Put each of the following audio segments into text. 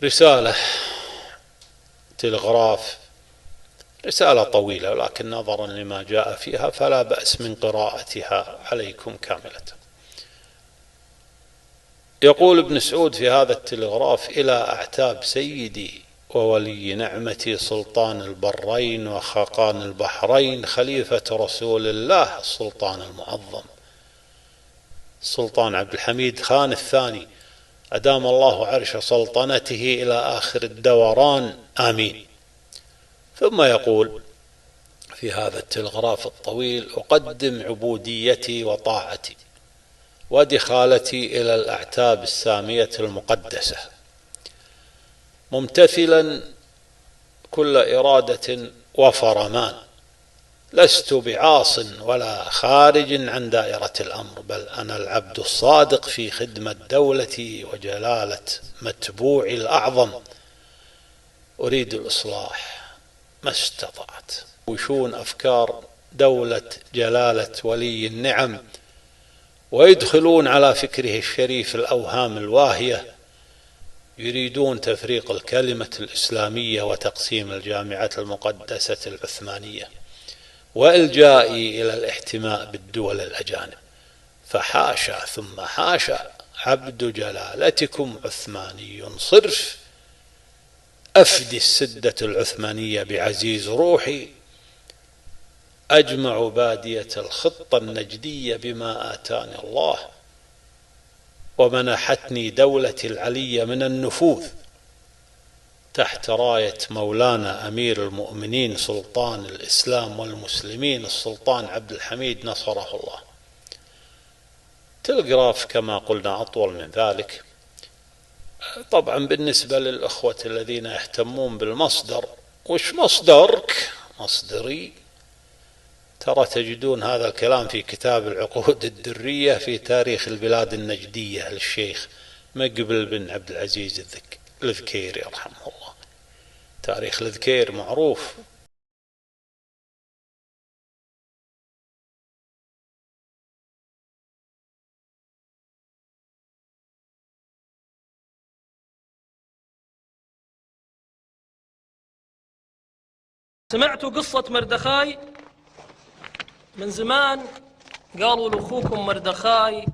رسالة تلغراف، رسالة طويلة، ولكن نظرا لما جاء فيها فلا بأس من قراءتها عليكم كاملة. يقول ابن سعود في هذا التلغراف: إلى أعتاب سيدي وولي نعمتي سلطان البرين وخاقان البحرين خليفة رسول الله السلطان المعظم السلطان عبد الحميد خان الثاني، أدام الله عرش سلطنته إلى آخر الدوران، آمين. ثم يقول في هذا التلغراف الطويل: أقدم عبوديتي وطاعتي ودخالتي إلى الأعتاب السامية المقدسة، ممتثلا كل إرادة وفرمان، لست بعاص ولا خارج عن دائرة الأمر، بل أنا العبد الصادق في خدمة دولتي وجلالة متبوعي الأعظم، أريد الإصلاح ما استطعت. وشون أفكار دولة جلالة ولي النعم، ويدخلون على فكره الشريف الأوهام الواهية، يريدون تفريق الكلمة الإسلامية وتقسيم الجامعة المقدسة العثمانية وإلجائي إلى الاحتماء بالدول الأجانب، فحاشا ثم حاشا، عبد جلالتكم عثماني صرف، أفدي السدة العثمانية بعزيز روحي، أجمع بادية الخطة النجدية بما آتاني الله، ومنحتني دولتي العلية من النفوذ تحت راية مولانا أمير المؤمنين سلطان الإسلام والمسلمين السلطان عبد الحميد نصره الله. تلغراف كما قلنا أطول من ذلك. طبعا بالنسبة للأخوة الذين يهتمون بالمصدر، وش مصدرك؟ مصدري، ترى تجدون هذا الكلام في كتاب العقود الدرية في تاريخ البلاد النجدية للشيخ مقبل بن عبد العزيز الذكيري رحمه الله. تاريخ الذكير معروف. سمعت قصة مردخاي من زمان، قالوا لأخوكم مردخاي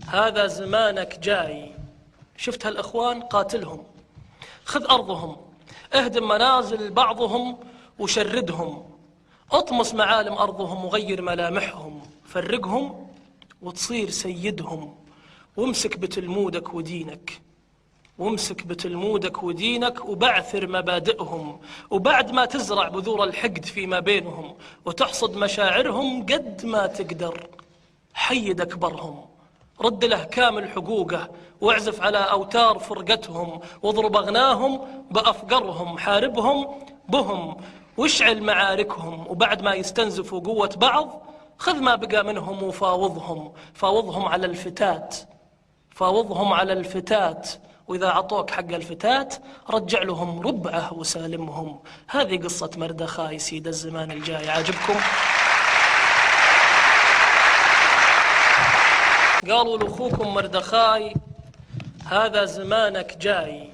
هذا زمانك جاي. شفت هالإخوان؟ قاتلهم، خذ أرضهم، اهدم منازل بعضهم وشردهم، اطمس معالم أرضهم وغير ملامحهم، فرقهم وتصير سيدهم، وامسك بتلمودك ودينك، وامسك بتلمودك ودينك وبعثر مبادئهم، وبعد ما تزرع بذور الحقد فيما بينهم وتحصد مشاعرهم قد ما تقدر، حيد أكبرهم، رد له كامل حقوقه، واعزف على أوتار فرقتهم، واضرب أغناهم بأفقرهم، حاربهم بهم واشعل معاركهم، وبعد ما يستنزفوا قوة بعض خذ ما بقى منهم وفاوضهم، فاوضهم على الفتات، فاوضهم على الفتات، وإذا عطوك حق الفتات رجع لهم ربعه وسالمهم. هذه قصة مردخاي سيد الزمان الجاي. عاجبكم؟ قالوا لأخوكم مردخاي هذا زمانك جاي.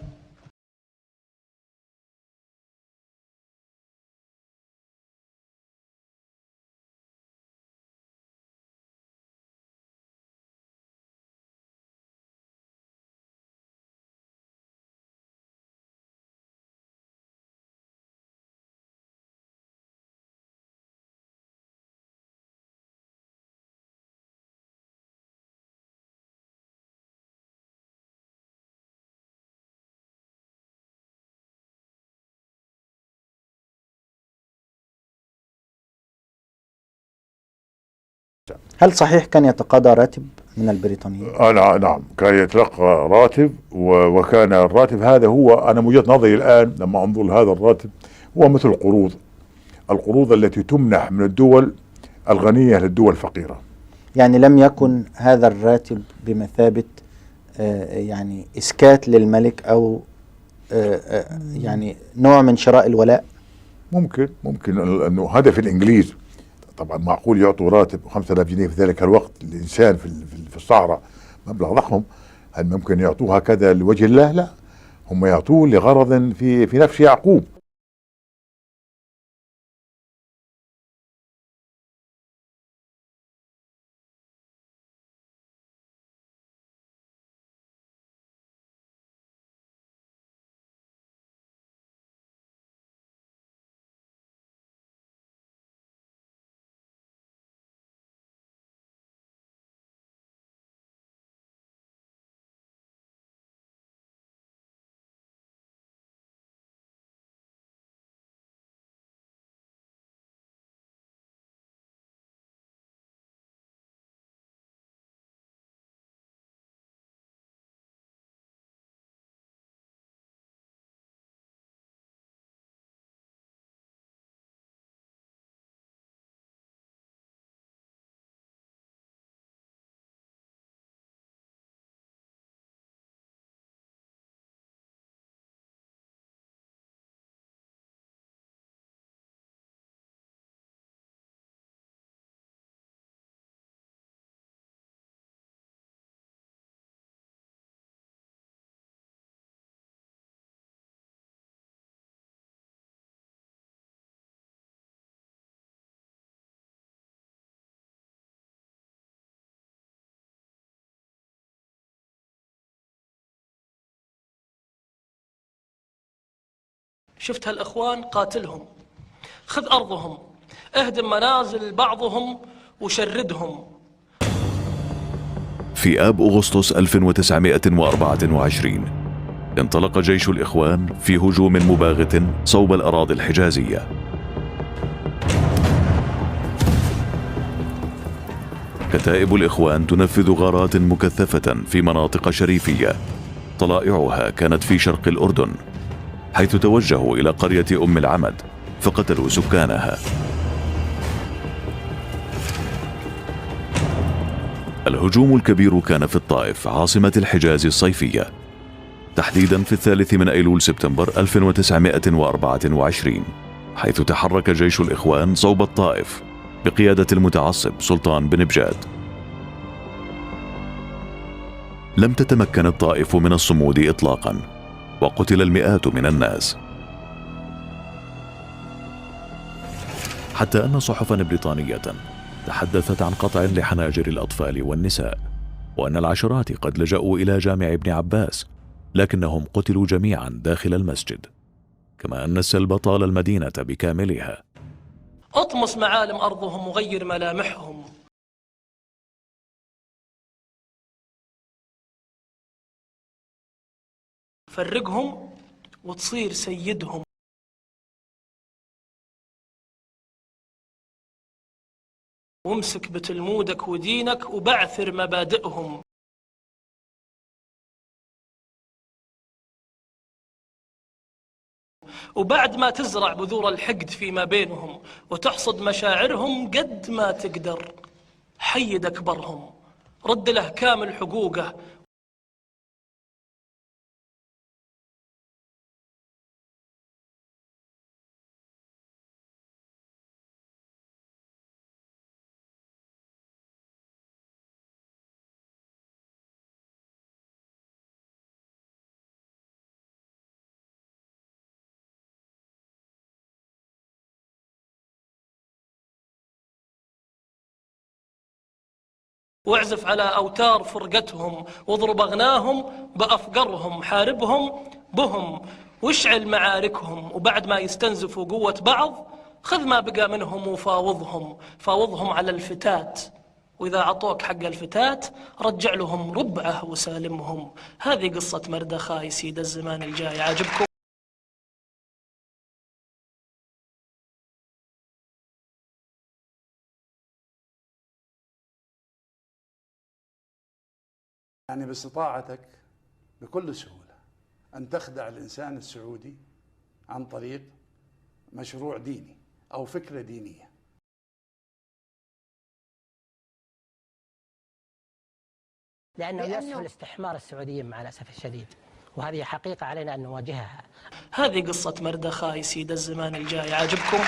هل صحيح كان يتقاضى راتب من البريطانيين؟ نعم، كان يتلقى راتب، وكان الراتب هذا هو، أنا من وجهة نظري الآن لما أنظر لهذا الراتب، هو مثل القروض التي تمنح من الدول الغنية للدول الفقيرة. يعني لم يكن هذا الراتب بمثابة يعني إسكات للملك، أو يعني نوع من شراء الولاء؟ ممكن أنه هدف الإنجليز. طبعا معقول يعطوا راتب 5000 جنيه في ذلك الوقت الإنسان في الصحراء، مبلغ ضخم. هل ممكن يعطوه هكذا لوجه الله؟ لا، هم يعطوه لغرض في نفس يعقوب. شفت هالإخوان قاتلهم، خذ أرضهم، اهدم منازل بعضهم وشردهم. في آب أغسطس 1924 انطلق جيش الإخوان في هجوم مباغت صوب الأراضي الحجازية. كتائب الإخوان تنفذ غارات مكثفة في مناطق شريفية، طلائعها كانت في شرق الأردن، حيث توجهوا إلى قرية أم العمد فقتلوا سكانها. الهجوم الكبير كان في الطائف عاصمة الحجاز الصيفية، تحديدا في 3 أيلول سبتمبر 1924، حيث تحرك جيش الإخوان صوب الطائف بقيادة المتعصب سلطان بن بجاد. لم تتمكن الطائف من الصمود إطلاقا، وقتل المئات من الناس، حتى أن صحفا بريطانية تحدثت عن قطع لحناجر الأطفال والنساء، وأن العشرات قد لجأوا إلى جامع ابن عباس لكنهم قتلوا جميعا داخل المسجد، كما أن السلب طال المدينة بكاملها. اطمس معالم أرضهم وغير ملامحهم، فرقهم وتصير سيدهم. وامسك بتلمودك ودينك وبعثر مبادئهم. وبعد ما تزرع بذور الحقد فيما بينهم وتحصد مشاعرهم قد ما تقدر، حيد أكبرهم، رد له كامل حقوقه. واعزف على أوتار فرقتهم، واضرب أغناهم بأفقرهم، حاربهم بهم واشعل معاركهم. وبعد ما يستنزفوا قوة بعض خذ ما بقى منهم وفاوضهم، فاوضهم على الفتات، وإذا عطوك حق الفتات رجع لهم ربعه وسالمهم. هذه قصة مردخاي سيد الزمان الجاي. عاجبكم؟ يعني باستطاعتك بكل سهولة أن تخدع الإنسان السعودي عن طريق مشروع ديني أو فكرة دينية. لأنه يسهل استحمار السعوديين مع الأسف الشديد، وهذه حقيقة علينا أن نواجهها. هذه قصة مردخاي سيد الزمان الجاي. عاجبكم؟